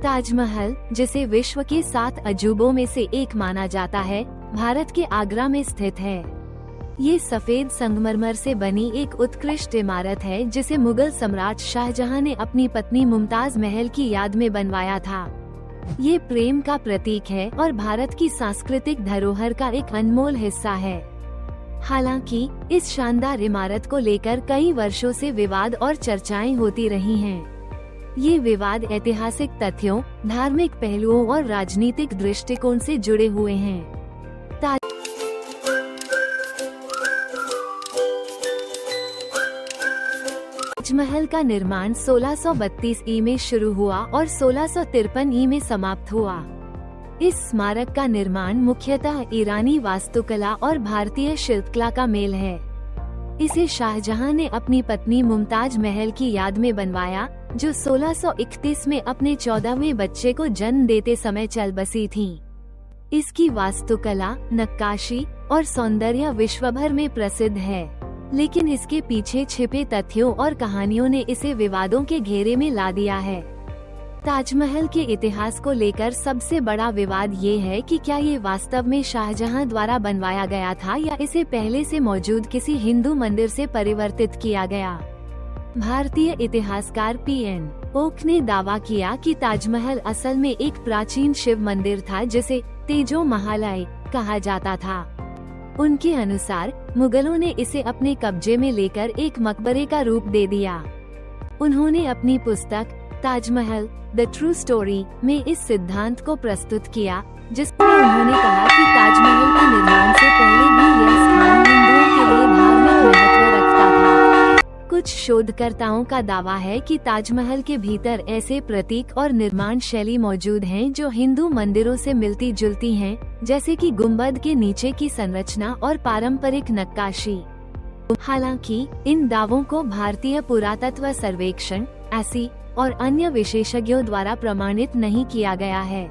ताजमहल, जिसे विश्व के 7 अजूबों में से एक माना जाता है, भारत के आगरा में स्थित है। ये सफेद संगमरमर से बनी एक उत्कृष्ट इमारत है जिसे मुगल सम्राट शाहजहां ने अपनी पत्नी मुमताज महल की याद में बनवाया था। ये प्रेम का प्रतीक है और भारत की सांस्कृतिक धरोहर का एक अनमोल हिस्सा है। हालांकि इस शानदार इमारत को लेकर कई वर्षों से विवाद और चर्चाएं होती रही हैं। ये विवाद ऐतिहासिक तथ्यों, धार्मिक पहलुओं और राजनीतिक दृष्टिकोण से जुड़े हुए हैं। ताजमहल का निर्माण 1632 ई में शुरू हुआ और 1653 ई में समाप्त हुआ। इस स्मारक का निर्माण मुख्यतः ईरानी वास्तुकला और भारतीय शिल्पकला का मेल है। इसे शाहजहां ने अपनी पत्नी मुमताज महल की याद में बनवाया, जो 1631 में अपने 14वें बच्चे को जन्म देते समय चल बसी थीं। इसकी वास्तुकला, नक्काशी और सौंदर्य विश्वभर में प्रसिद्ध है, लेकिन इसके पीछे छिपे तथ्यों और कहानियों ने इसे विवादों के घेरे में ला दिया है। ताजमहल के इतिहास को लेकर सबसे बड़ा विवाद ये है कि क्या ये वास्तव में शाहजहां द्वारा बनवाया गया था या इसे पहले से मौजूद किसी हिंदू मंदिर से परिवर्तित किया गया। भारतीय इतिहासकार पीएन ओक ने दावा किया कि ताजमहल असल में एक प्राचीन शिव मंदिर था जिसे तेजो महालय कहा जाता था। उनके अनुसार मुगलों ने इसे अपने कब्जे में लेकर एक मकबरे का रूप दे दिया। उन्होंने अपनी पुस्तक ताजमहल द ट्रू स्टोरी में इस सिद्धांत को प्रस्तुत किया, जिसमें उन्होंने कहा कि ताजमहल के निर्माण से पहले भी यह स्थान हिंदुओं के लिए धार्मिक महत्व रखता था। कुछ शोधकर्ताओं का दावा है कि ताजमहल के भीतर ऐसे प्रतीक और निर्माण शैली मौजूद हैं जो हिंदू मंदिरों से मिलती जुलती हैं, जैसे कि गुंबद के नीचे की संरचना और पारंपरिक नक्काशी। हालांकि इन दावों को भारतीय पुरातत्व सर्वेक्षण ऐसी और अन्य विशेषज्ञों द्वारा प्रमाणित नहीं किया गया है।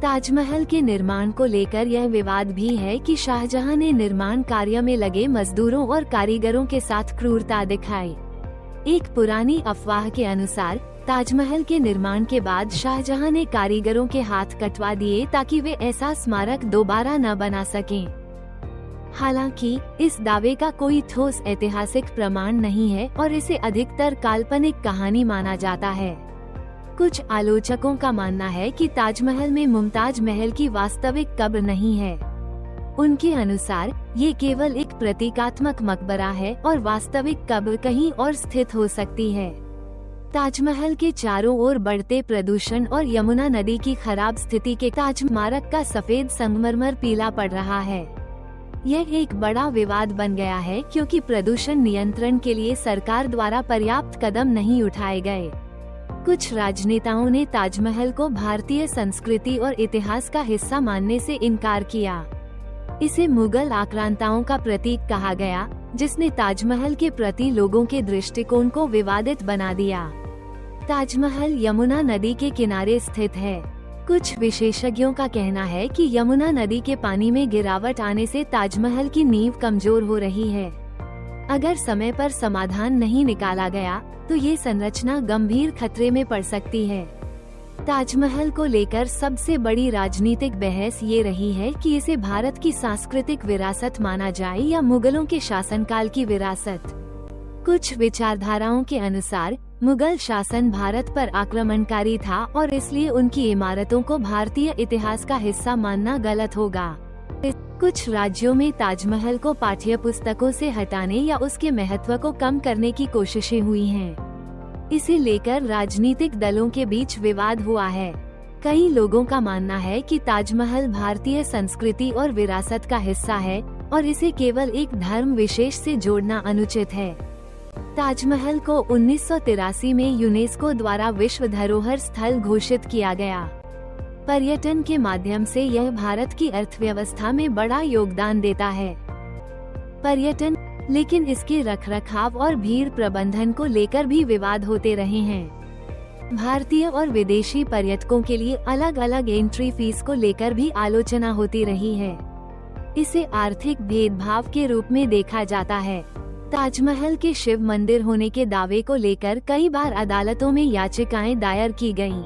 ताजमहल के निर्माण को लेकर यह विवाद भी है कि शाहजहां ने निर्माण कार्य में लगे मजदूरों और कारीगरों के साथ क्रूरता दिखाई। एक पुरानी अफवाह के अनुसार ताजमहल के निर्माण के बाद शाहजहां ने कारीगरों के हाथ कटवा दिए ताकि वे ऐसा स्मारक दोबारा न बना सकें। हालांकि इस दावे का कोई ठोस ऐतिहासिक प्रमाण नहीं है और इसे अधिकतर काल्पनिक कहानी माना जाता है। कुछ आलोचकों का मानना है कि ताजमहल में मुमताज महल की वास्तविक कब्र नहीं है। उनके अनुसार ये केवल एक प्रतीकात्मक मकबरा है और वास्तविक कब्र कहीं और स्थित हो सकती है। ताजमहल के चारों ओर बढ़ते प्रदूषण और यमुना नदी की खराब स्थिति के ताज स्मारक का सफेद संगमरमर पीला पड़ रहा है। यह एक बड़ा विवाद बन गया है क्योंकि प्रदूषण नियंत्रण के लिए सरकार द्वारा पर्याप्त कदम नहीं उठाए गए। कुछ राजनेताओं ने ताजमहल को भारतीय संस्कृति और इतिहास का हिस्सा मानने से इनकार किया। इसे मुगल आक्रांताओं का प्रतीक कहा गया, जिसने ताजमहल के प्रति लोगों के दृष्टिकोण को विवादित बना दिया। ताजमहल यमुना नदी के किनारे स्थित है। कुछ विशेषज्ञों का कहना है कि यमुना नदी के पानी में गिरावट आने से ताजमहल की नींव कमजोर हो रही है। अगर समय पर समाधान नहीं निकाला गया तो ये संरचना गंभीर खतरे में पड़ सकती है। ताजमहल को लेकर सबसे बड़ी राजनीतिक बहस ये रही है कि इसे भारत की सांस्कृतिक विरासत माना जाए या मुगलों के शासनकाल की विरासत। कुछ विचारधाराओं के अनुसार मुगल शासन भारत पर आक्रमणकारी था और इसलिए उनकी इमारतों को भारतीय इतिहास का हिस्सा मानना गलत होगा। कुछ राज्यों में ताजमहल को पाठ्यपुस्तकों से हटाने या उसके महत्व को कम करने की कोशिशें हुई हैं। इसे लेकर राजनीतिक दलों के बीच विवाद हुआ है। कई लोगों का मानना है कि ताजमहल भारतीय संस्कृति और विरासत का हिस्सा है और इसे केवल एक धर्म विशेष से जोड़ना अनुचित है। ताजमहल को 1983 में यूनेस्को द्वारा विश्व धरोहर स्थल घोषित किया गया। पर्यटन के माध्यम से यह भारत की अर्थव्यवस्था में बड़ा योगदान देता है। पर्यटन, लेकिन इसके रखरखाव और भीड़ प्रबंधन को लेकर भी विवाद होते रहे हैं। भारतीय और विदेशी पर्यटकों के लिए अलग अलग एंट्री फीस को लेकर भी आलोचना होती रही है। इसे आर्थिक भेदभाव के रूप में देखा जाता है। ताजमहल के शिव मंदिर होने के दावे को लेकर कई बार अदालतों में याचिकाएं दायर की गईं।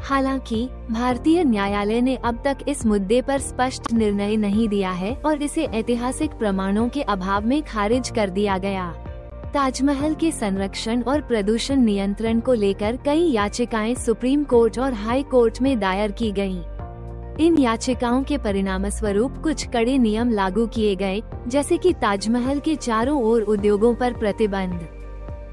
हालांकि भारतीय न्यायालय ने अब तक इस मुद्दे पर स्पष्ट निर्णय नहीं दिया है और इसे ऐतिहासिक प्रमाणों के अभाव में खारिज कर दिया गया। ताजमहल के संरक्षण और प्रदूषण नियंत्रण को लेकर कई याचिकाएं सुप्रीम कोर्ट और हाई कोर्ट में दायर की गईं। इन याचिकाओं के परिणामस्वरूप कुछ कड़े नियम लागू किए गए, जैसे कि ताजमहल के चारों ओर उद्योगों पर प्रतिबंध।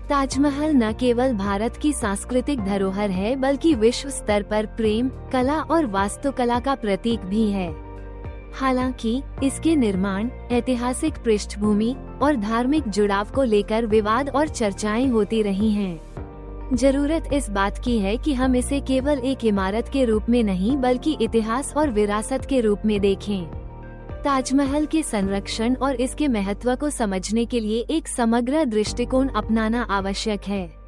ताजमहल न केवल भारत की सांस्कृतिक धरोहर है बल्कि विश्व स्तर पर प्रेम, कला और वास्तुकला का प्रतीक भी है। हालांकि इसके निर्माण, ऐतिहासिक पृष्ठभूमि और धार्मिक जुड़ाव को लेकर विवाद और चर्चाएं होती रही हैं। जरूरत इस बात की है कि हम इसे केवल एक इमारत के रूप में नहीं बल्कि इतिहास और विरासत के रूप में देखें। ताजमहल के संरक्षण और इसके महत्व को समझने के लिए एक समग्र दृष्टिकोण अपनाना आवश्यक है।